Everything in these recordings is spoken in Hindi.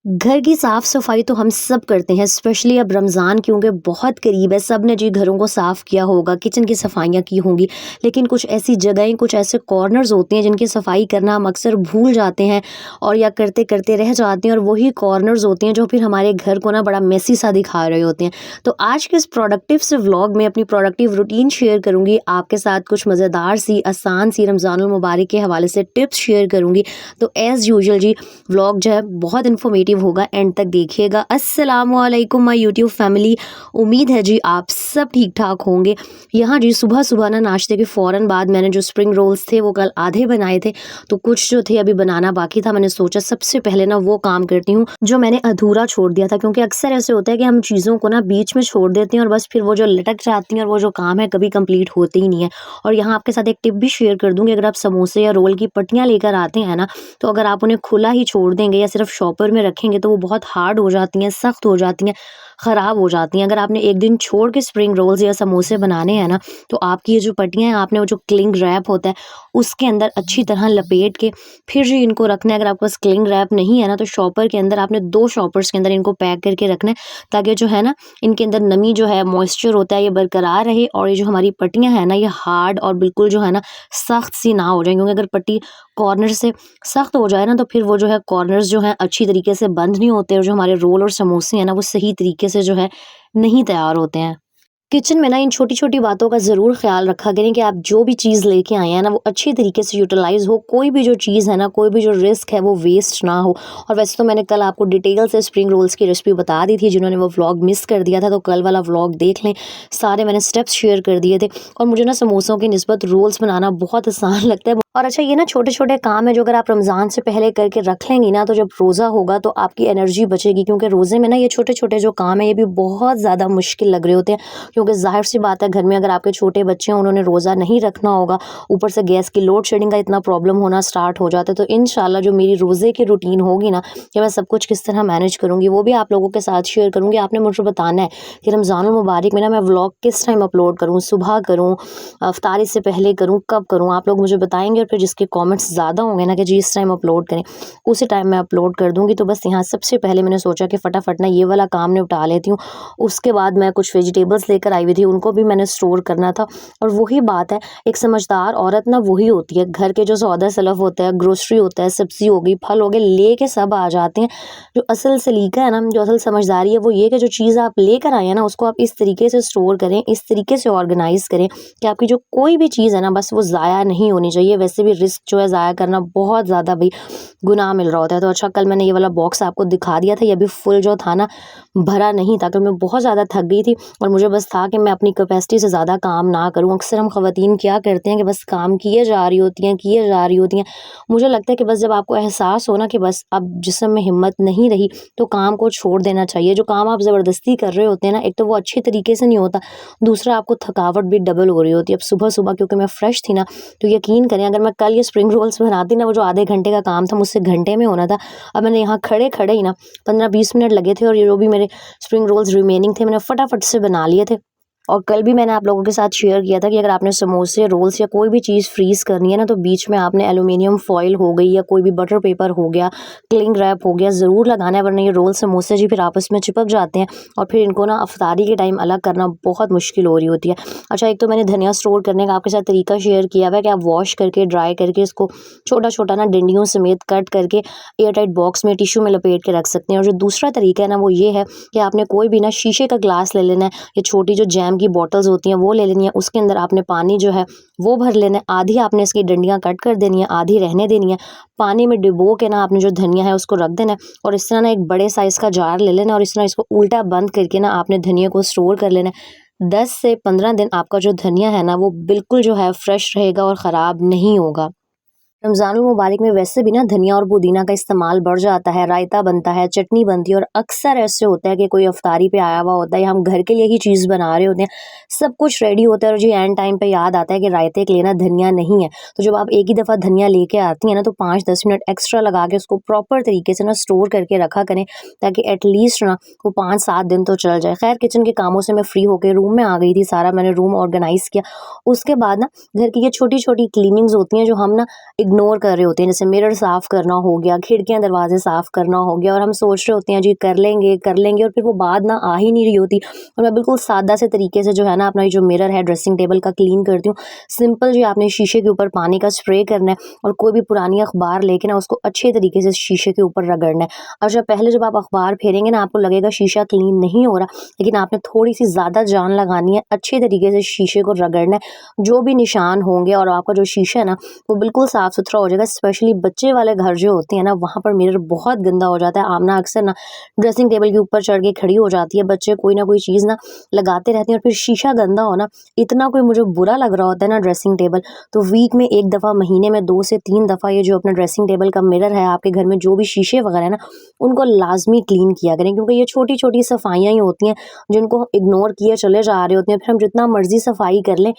घर की साफ सफाई तो हम सब करते हैं, स्पेशली अब रमज़ान क्योंकि बहुत करीब है। सब ने जी घरों को साफ़ किया होगा, किचन की सफाइयाँ की होंगी। लेकिन कुछ ऐसी जगहें, कुछ ऐसे कॉर्नर्स होते हैं जिनकी सफाई करना हम अक्सर भूल जाते हैं और या करते करते रह जाते हैं, और वही कॉर्नर्स होते हैं जो फिर हमारे घर को ना बड़ा मेसी सा दिखा रहे होते हैं। तो आज के इस प्रोडक्टिव से व्लॉग में अपनी प्रोडक्टिव रूटीन शेयर करूंगी आपके साथ। कुछ मज़ेदार सी, आसान सी रमज़ानुल मुबारक के हवाले से टिप्स शेयर करूंगी। तो एज़ यूजुअल जी, व्लॉग जो है बहुत इन्फॉर्मेटिव होगा, एंड तक देखिएगा। अस्सलाम वालेकुम माय यूट्यूब फैमिली। उम्मीद है जी आप सब ठीक ठाक होंगे। यहाँ जी सुबह सुबह ना नाश्ते के फ़ौरन बाद मैंने जो स्प्रिंग रोल्स थे वो कल आधे बनाए थे, तो कुछ जो थे अभी बनाना बाकी था। मैंने सोचा सबसे पहले ना वो काम करती हूँ जो मैंने अधूरा छोड़ दिया था, क्योंकि अक्सर ऐसे होता है कि हम चीज़ों को ना बीच में छोड़ देते हैं और बस फिर वो जो लटक जाती हैं और वो जो काम है कभी कंप्लीट होते ही नहीं है। और यहाँ आपके साथ एक टिप भी शेयर कर दूंगी। अगर आप समोसे या रोल की पट्टियाँ लेकर आते हैं ना, तो अगर आप उन्हें खुला ही छोड़ देंगे या सिर्फ शॉपर में रखेंगे तो वो बहुत हार्ड हो जाती हैं, सख्त हो जाती हैं, ख़राब हो जाती हैं। अगर आपने एक दिन छोड़ के स्प्रिंग रोल्स या समोसे बनाने हैं ना, तो आपकी ये जो पट्टियाँ हैं आपने वो जो क्लिंग रैप होता है उसके अंदर अच्छी तरह लपेट के फिर जी इनको रखना है। अगर आपके पास क्लिंग रैप नहीं है ना, तो शॉपर के अंदर आपने 2 शॉपर्स के अंदर इनको पैक करके रखना है, ताकि जो है ना इनके अंदर नमी जो है, मॉइस्चर होता है, ये बरकरार रहे और ये जो हमारी पट्टियाँ हैं ना ये हार्ड और बिल्कुल जो है ना सख्त सी ना हो जाए। क्योंकि अगर पट्टी कॉर्नर से सख्त हो जाए ना, तो फिर वो जो है कॉर्नर्स जो हैं अच्छी तरीके से बंद नहीं होते, और जो हमारे रोल और समोसे हैं ना वो सही तरीके से जो है नहीं तैयार होते हैं। किचन में ना इन छोटी-छोटी बातों का ज़रूर ख़्याल रखा करें कि आप जो भी चीज़ लेके आए हैं ना, वो अच्छी तरीके से यूटिलाइज़ हो। कोई भी जो चीज़ है ना, कोई भी जो रिस्क है वो वेस्ट ना हो। और वैसे तो मैंने कल आपको डिटेल से स्प्रिंग रोल्स की रेसिपी बता दी थी। जिन्होंने वो व्लॉग मिस कर दिया था तो कल वाला व्लॉग देख लें। सारे मैंने स्टेप्स शेयर कर दिए थे। और मुझे ना समोसों की निस्बत रोल्स बनाना बहुत आसान लगता है। और अच्छा, ये ना छोटे-छोटे काम है जो अगर आप रमज़ान से पहले करके रख लेंगी ना, तो जब रोज़ा होगा तो आपकी एनर्जी बचेगी। क्योंकि रोज़े में ना ये छोटे-छोटे जो काम है ये भी बहुत ज़्यादा मुश्किल लग रहे होते हैं। क्योंकि ज़ाहिर सी बात है, घर में अगर आपके छोटे बच्चे हैं, उन्होंने रोज़ा नहीं रखना होगा, ऊपर से गैस की लोड शेडिंग का इतना प्रॉब्लम होना स्टार्ट हो जाता है। तो इंशाल्लाह जो मेरी रोज़े की रूटीन होगी ना, कि मैं सब कुछ किस तरह मैनेज करूँगी वो भी आप लोगों के साथ शेयर करूँगी। आपने मुझे बताना है कि रमज़ानुल मुबारक में ना मैं व्लॉग किस टाइम अपलोड करूँ, सुबह करूँ, इफ्तारी से पहले करूँ, कब करूँ, आप लोग मुझे बताएंगे। और फिर जिसके कॉमेंट्स ज़्यादा होंगे ना कि जी इस टाइम अपलोड करें, उसी टाइम मैं अपलोड कर दूँगी। तो बस यहाँ सबसे पहले मैंने सोचा कि फटाफट ना ये वाला काम निपटा लेती हूँ। उसके बाद मैं कुछ वेजिटेबल्स लेकर आई हुई थी, उनको भी मैंने स्टोर करना था। और वही बात है, एक समझदार औरत ना वही होती है, घर के जो सौदा सलफ होता है, ग्रोसरी होता है, सब्जी हो गई, फल हो गए, लेके सब आ जाते हैं। जो असल सलीका है ना, जो असल समझदारी है वो ये कि जो चीज़ आप लेकर आए हैं ना, उसको आप इस तरीके से स्टोर करें, इस तरीके से ऑर्गेनाइज करें कि आपकी जो कोई भी चीज़ है ना, बस वो ज़ाया नहीं होनी चाहिए। वैसे भी रिस्क जो है ज़ाया करना बहुत ज़्यादा भाई गुनाह मिल रहा होता है। तो अच्छा, कल मैंने ये वाला बॉक्स आपको दिखा दिया था, ये भी फुल जो था ना भरा नहीं था, क्योंकि मैं बहुत ज़्यादा थक गई थी और मुझे बस था कि मैं अपनी कैपेसिटी से ज़्यादा काम ना करूँ। अक्सर हम ख़वातीन क्या करते हैं कि बस काम किए जा रही होती हैं, किए जा रही होती हैं। मुझे लगता है कि बस जब आपको एहसास हो ना कि बस अब जिस्म में हिम्मत नहीं रही, तो काम को छोड़ देना चाहिए। जो काम आप ज़बरदस्ती कर रहे होते हैं ना, एक तो वो अच्छे तरीके से नहीं होता, दूसरा आपको थकावट भी डबल हो रही होती है। अब सुबह-सुबह क्योंकि मैं फ्रेश थी ना, तो यकीन करें अगर मैं कल ये स्प्रिंग रोल्स बनाती ना, वो जो आधे घंटे का काम था मुझसे घंटे में होना था। अब मैंने यहाँ खड़े-खड़े ही ना 15-20 मिनट लगे थे, और ये जो भी मेरे स्प्रिंग रोल्स रिमेनिंग थे मैंने फटाफट से बना लिए थे। और कल भी मैंने आप लोगों के साथ शेयर किया था कि अगर आपने समोसे, रोल्स या कोई भी चीज़ फ्रीज़ करनी है ना, तो बीच में आपने एल्युमिनियम फॉइल हो गई या कोई भी बटर पेपर हो गया, क्लिंग रैप हो गया, ज़रूर लगाना है, वरना ये रोल समोसे जी फिर आपस में चिपक जाते हैं और फिर इनको ना इफ्तारी के टाइम अलग करना बहुत मुश्किल हो रही होती है। अच्छा, एक तो मैंने धनिया स्टोर करने का आपके साथ तरीका शेयर किया हुआ है कि आप वॉश करके, ड्राई करके इसको छोटा-छोटा ना डंडियों समेत कट करके एयर टाइट बॉक्स में टिश्यू में लपेट के रख सकते हैं। और जो दूसरा तरीका है ना, वो ये है कि आपने कोई भी ना शीशे का ग्लास ले लेना है, या छोटी जो जैम की बॉटल्स होती हैं वो ले लेनी है। उसके अंदर आपने पानी जो है वो भर लेना है, आधी आपने इसकी डंडियाँ कट कर देनी है, आधी रहने देनी है। पानी में डिबो के ना आपने जो धनिया है उसको रख देना है, और इस तरह ना एक बड़े साइज़ का जार ले लेना है, और इस तरह इसको उल्टा बंद करके ना आपने धनिया को स्टोर कर लेना है। 10 से 15 दिन आपका जो धनिया है ना वो बिल्कुल जो है फ्रेश रहेगा और ख़राब नहीं होगा। रमज़ानुल मुबारक में वैसे भी ना धनिया और पुदीना का इस्तेमाल बढ़ जाता है, रायता बनता है, चटनी बनती है, और अक्सर ऐसे होता है कि कोई इफ्तारी पे आया हुआ होता है या हम घर के लिए ही चीज़ बना रहे होते हैं, सब कुछ रेडी होता है और जी एंड टाइम पे याद आता है कि रायते के लिए ना धनिया नहीं है। तो जब आप एक ही दफ़ा धनिया लेके आती हैं ना, तो 5-10 मिनट एक्स्ट्रा लगा के उसको प्रॉपर तरीके से ना स्टोर करके रखा करें, ताकि एटलीस्ट ना वो 5-7 दिन तो चल जाए। खैर, किचन के कामों से मैं फ्री होकर रूम में आ गई थी, सारा मैंने रूम ऑर्गेनाइज़ किया। उसके बाद ना घर की ये छोटी-छोटी क्लीनिंग्स होती हैं जो हम ना इग्नोर कर रहे होते हैं, जैसे मिरर साफ़ करना हो गया, खिड़कियाँ दरवाजे साफ़ करना हो गया, और हम सोच रहे होते हैं जी कर लेंगे, और फिर वो बात ना आ ही नहीं रही होती। और मैं बिल्कुल सादा से तरीके से जो है ना अपना ये जो मिरर है ड्रेसिंग टेबल का क्लीन करती हूँ। सिंपल जी आपने शीशे के ऊपर पानी का स्प्रे करना है, और कोई भी पुरानी अखबार लेके ना उसको अच्छे तरीके से शीशे के ऊपर रगड़ना है। और जब आप अखबार फेरेंगे ना, आपको लगेगा शीशा क्लीन नहीं हो रहा, लेकिन आपने थोड़ी-सी ज़्यादा जान लगानी है, अच्छे तरीके से शीशे को रगड़ना है। जो भी निशान होंगे और आपका जो शीशा है ना, वो बिल्कुल साफ़-सुथरा हो जाएगा। स्पेशली बच्चे वाले घर जो होते हैं ना, वहाँ पर मिरर बहुत गंदा हो जाता है। आमना अक्सर ना ड्रेसिंग टेबल के ऊपर चढ़ के खड़ी हो जाती है, बच्चे कोई ना कोई चीज़ ना लगाते रहते हैं, और फिर शीशा गंदा हो ना, इतना कोई मुझे बुरा लग रहा होता है ना ड्रेसिंग टेबल। तो वीक में 1 दफ़ा, महीने में 2 से 3 दफ़ा ये जो अपना ड्रेसिंग टेबल का मिरर है, आपके घर में जो भी शीशे वगैरह है ना, उनको लाज़मी क्लीन किया करें, क्योंकि ये छोटी-छोटी सफाइयाँ ही होती हैं, जिनको इग्नोर किए चले जा रहे होते हैं। फिर हम जितना मर्ज़ी सफाई कर लें,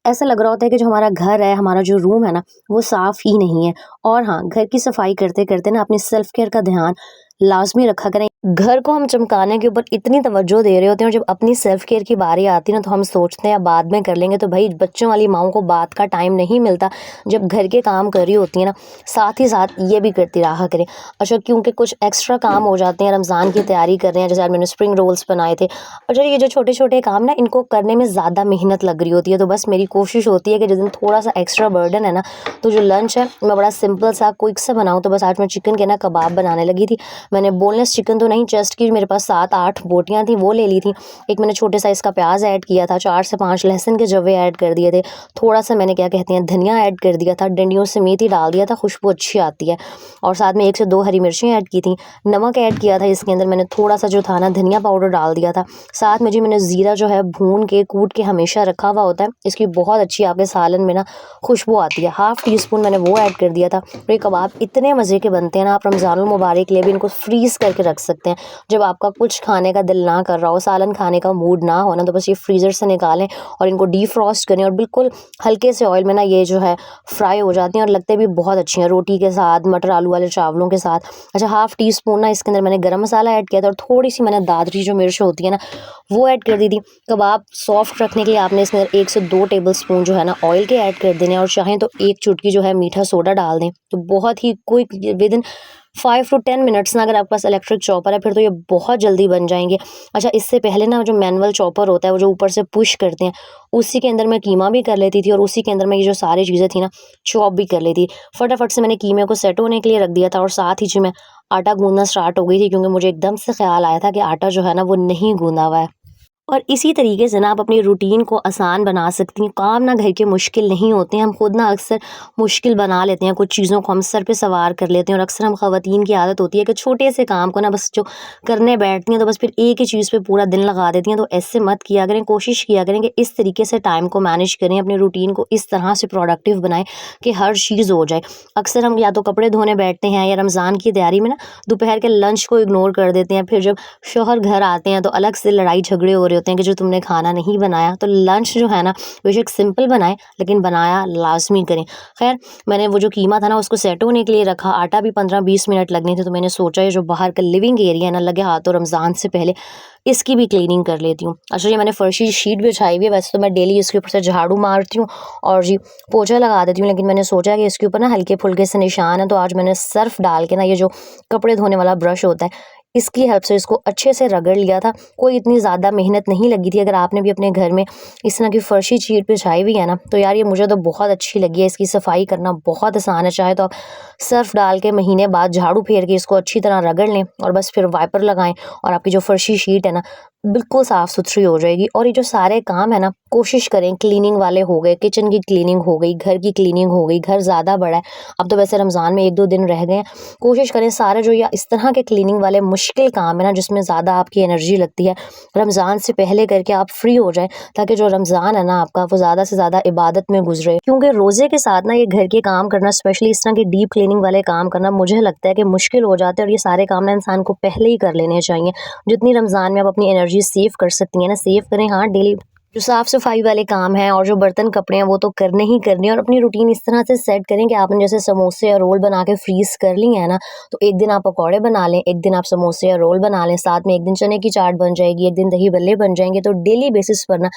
ऐसा लग रहा होता है कि जो हमारा घर है, हमारा जो रूम है ना, वो साफ़ ही नहीं है। और हाँ, घर की सफाई करते-करते ना अपनी सेल्फ केयर का ध्यान लाज़मी रखा करें। घर को हम चमकाने के ऊपर इतनी तवज्जो दे रहे होते हैं, और जब अपनी सेल्फ केयर की बारी आती है ना, तो हम सोचते हैं बाद में कर लेंगे। तो भाई बच्चों वाली माँओं को बात का टाइम नहीं मिलता, जब घर के काम कर रही होती है ना, साथ ही साथ ये भी करती रहा करें। अच्छा, क्योंकि कुछ एक्स्ट्रा काम हो जाते हैं, रमज़ान की तैयारी कर रहे हैं, जैसे आज मैंने स्प्रिंग रोल्स बनाए थे। अच्छा, ये जो छोटे-छोटे काम ना, इनको करने में ज़्यादा मेहनत लग रही होती है, तो बस मेरी कोशिश होती है कि जिस दिन थोड़ा-सा एक्स्ट्रा बर्डन है ना, तो जो लंच है मैं बड़ा सिंपल सा क्विक सा बनाऊँ। तो बस आज मैं चिकन के ना कबाब बनाने लगी थी। मैंने बोनलेस चिकन तो नहीं, जस्ट कि मेरे पास 7-8 बोटियाँ थी, वो ले ली थी। एक मैंने छोटे साइज़ का प्याज ऐड किया था, 4 से 5 लहसुन के जवे ऐड कर दिए थे, थोड़ा-सा मैंने क्या कहते हैं धनिया ऐड कर दिया था, डंडियों से मेथी डाल दिया था, खुशबू अच्छी आती है। और साथ में 1 से 2 हरी मिर्चें ऐड की थी, नमक ऐड किया था इसके अंदर मैंने, थोड़ा-सा जो था ना धनिया पाउडर डाल दिया था। साथ में जी मैंने ज़ीरा जो है भून के, कूट के हमेशा रखा हुआ होता है, इसकी बहुत अच्छी आपके सालन में ना खुशबू आती है। हाफ़ टी स्पून मैंने वो ऐड कर दिया था। और ये कबाब इतने मज़े के बनते हैं ना, आप रमज़ानुल मुबारक के लिए भी इनको फ्रीज़ करके रख सकते हैं। जब आपका कुछ खाने का दिल ना कर रहा हो, सालन खाने का मूड ना हो ना, तो बस ये फ्रीज़र से निकालें और इनको डीफ्रॉस्ट करें, और बिल्कुल हल्के से ऑयल में ना ये जो है फ्राई हो जाती हैं, और लगते भी बहुत अच्छी हैं रोटी के साथ, मटर आलू वाले चावलों के साथ। अच्छा, हाफ़ टी स्पून ना इसके अंदर मैंने गरम मसाला ऐड किया था, और थोड़ी-सी मैंने दादरी जो मिर्च होती है ना, वो ऐड कर दी थी। कबाब सॉफ्ट रखने के लिए आपने इसमें 1 से 2 टेबल स्पून जो है ना ऑयल के ऐड कर देने हैं, और चाहें तो 1 चुटकी जो है मीठा सोडा डाल दें। तो बहुत ही क्विक, विदिन 5 टू 10 मिनट्स ना, अगर आपके पास इलेक्ट्रिक चॉपर है फिर तो ये बहुत जल्दी बन जाएँगे। अच्छा, इससे पहले ना जो मैनुअल चॉपर होता है, वो जो ऊपर से पुश करते हैं, उसी के अंदर मैं कीमा भी कर लेती थी, और उसी के अंदर मैं ये जो सारी चीज़ें थी ना चॉप भी कर लेती। फटाफट से मैंने कीमे को सेट होने के लिए रख दिया था, और साथ ही जो मैं आटा गूँथना स्टार्ट हो गई थी, क्योंकि मुझे एकदम से ख़्याल आया था कि आटा जो है ना वो नहीं गूँधा हुआ है। और इसी तरीके से ना आप अपनी रूटीन को आसान बना सकती हैं। काम ना घर के मुश्किल नहीं होते हैं, हम खुद ना अक्सर मुश्किल बना लेते हैं, कुछ चीज़ों को हम सर पे सवार कर लेते हैं, और अक्सर हम ख़वातीन की आदत होती है कि छोटे से काम को ना बस जो करने बैठती हैं, तो बस फिर एक ही चीज़ पे पूरा दिन लगा देती हैं। तो ऐसे मत किया करें, कोशिश किया करें कि इस तरीके से टाइम को मैनेज करें, अपनी रूटीन को इस तरह से प्रोडक्टिव बनाएं कि हर चीज़ हो जाए। अक्सर हम या तो कपड़े धोने बैठते हैं, या रमज़ान की तैयारी में ना दोपहर के लंच को इग्नोर कर देते हैं। फिर जब शौहर घर आते हैं तो अलग से लड़ाई झगड़े हो रहे होते हैं कि जो तुमने खाना नहीं बनाया। तो लंच जो है ना बेशक सिंपल बनाएं, लेकिन बनाया लाजमी करें। खैर, मैंने वो जो कीमा था ना उसको सेट होने के लिए रखा, आटा भी 15-20 मिनट लगने थे। तो मैंने सोचा ये जो बाहर का लिविंग एरिया है ना, लगे हाथों रमज़ान से पहले इसकी भी क्लीनिंग कर लेती हूँ। अच्छा, ये मैंने फर्शी शीट बिछाई हुई है, वैसे तो मैं डेली इसके ऊपर से झाड़ू मारती हूँ और जी पोछा लगा देती हूँ, लेकिन मैंने सोचा कि इसके ऊपर ना हल्के फुल्के से निशान है, तो आज मैंने सर्फ डाल के ना ये जो कपड़े धोने वाला ब्रश होता है, इसकी हेल्प से इसको अच्छे से रगड़ लिया था। कोई इतनी ज़्यादा मेहनत नहीं लगी थी। अगर आपने भी अपने घर में इस तरह की फर्शी शीट बिछाई हुई है ना, तो यार ये मुझे तो बहुत अच्छी लगी है। इसकी सफाई करना बहुत आसान है। चाहे तो आप सर्फ डाल के महीने बाद झाड़ू फेर के इसको अच्छी तरह रगड़ लें, और बस फिर वाइपर लगाएं, और आपकी जो फर्शी शीट है ना बिल्कुल साफ़ सुथरी हो जाएगी। और ये जो सारे काम है ना, कोशिश करें, क्लीनिंग वाले हो गए, किचन की क्लीनिंग हो गई, घर की क्लीनिंग हो गई, घर ज़्यादा बड़ा है, अब तो वैसे रमज़ान में 1-2 दिन रह गए हैं, कोशिश करें सारे जो या इस तरह के क्लीनिंग वाले मुश्किल काम है ना, जिसमें ज़्यादा आपकी एनर्जी लगती है, रमज़ान से पहले करके आप फ्री हो जाएं, ताकि जो रमज़ान है ना आपका, वो ज़्यादा से ज़्यादा इबादत में गुजरे। क्योंकि रोज़े के साथ ना ये घर के काम करना, स्पेशली इस तरह के डीप क्लीनिंग वाले काम करना, मुझे लगता है कि मुश्किल हो जाते हैं, और ये सारे काम ना इंसान को पहले ही कर लेने चाहिए। जितनी रमज़ान में आप अपनी एनर्जी सेव कर सकती हैं ना, सेव करें। हाँ, डेली जो साफ-सफाई वाले काम हैं और जो बर्तन कपड़े हैं वो तो करने ही करने हैं और अपनी रूटीन इस तरह से सेट करें कि आपने जैसे समोसे या रोल बना के फ्रीज़ कर लिए हैं ना, तो एक दिन आप पकौड़े बना लें, एक दिन आप समोसे या रोल बना लें, साथ में एक दिन चने की चाट बन जाएगी, एक दिन दही बल्ले बन जाएँगे। तो डेली बेसिस पर ना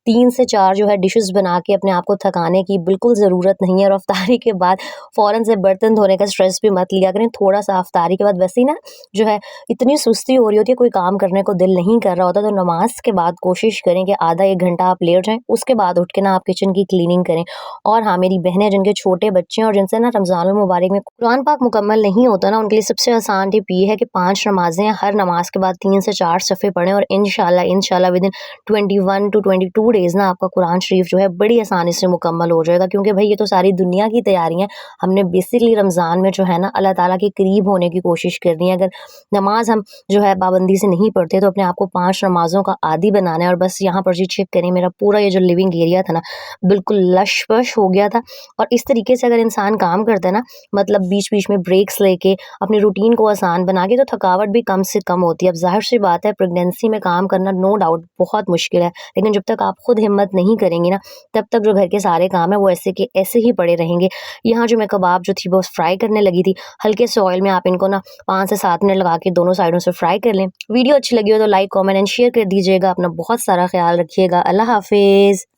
3 से 4 जो है डिशेज़ बना के अपने आप को थकाने की बिल्कुल ज़रूरत नहीं है और इफ्तारी के बाद फ़ौरन से बर्तन धोने का स्ट्रेस भी मत लिया करें। थोड़ा-सा इफ्तारी के बाद वैसे ही ना जो है इतनी सुस्ती हो रही होती है, कोई काम करने को दिल नहीं कर रहा होता, तो नमाज के बाद कोशिश करें कि आधा 1 घंटा आप लेट जाएँ, उसके बाद उठ के ना आप किचन की क्लीनिंग करें। और हाँ, मेरी बहनें जिनके छोटे बच्चे हैं और जिनसे ना रमज़ानुल मुबारक में कुरान पाक मुकम्मल नहीं होता ना, उनके लिए सबसे आसान टिप ये है कि 5 नमाज़ें हैं, हर नमाज के बाद 3 से 4 सफ़े पढ़ें और इंशाल्लाह विदिन 21 टू 22 डेज़ ना आपका कुरान शरीफ जो है बड़ी आसानी से मुकम्मल हो जाएगा। क्योंकि भई ये तो सारी दुनिया की तैयारी है, हमने बेसिकली रमज़ान में जो है ना अल्लाह ताला के करीब होने की कोशिश करनी है। अगर नमाज़ हम जो है पाबंदी से नहीं पढ़ते तो अपने आप को 5 नमाज़ों का आदी बनाना है। और बस यहाँ पर जी चेक करें, मेरा पूरा ये जो लिविंग एरिया था ना बिल्कुल लश-पश हो गया था। और इस तरीके से अगर इंसान काम करता है ना, मतलब बीच-बीच में ब्रेक्स लेके अपनी रूटीन को आसान बना के, तो थकावट भी कम से कम होती है। अब ज़ाहिर-सी बात है, प्रेगनेंसी में काम करना नो डाउट बहुत मुश्किल है, लेकिन जब तक आप खुद हिम्मत नहीं करेंगी ना, तब तक जो घर के सारे काम हैं वो ऐसे के ऐसे ही पड़े रहेंगे। यहाँ जो मैं कबाब जो थी वो फ्राई करने लगी थी, हल्के से ऑयल में आप इनको ना 5 से 7 मिनट लगा के दोनों साइडों से फ्राई कर लें। वीडियो अच्छी लगी हो तो लाइक, कमेंट एंड शेयर कर दीजिएगा। अपना बहुत सारा ख्याल रखिएगा। अल्लाह हाफ़िज़।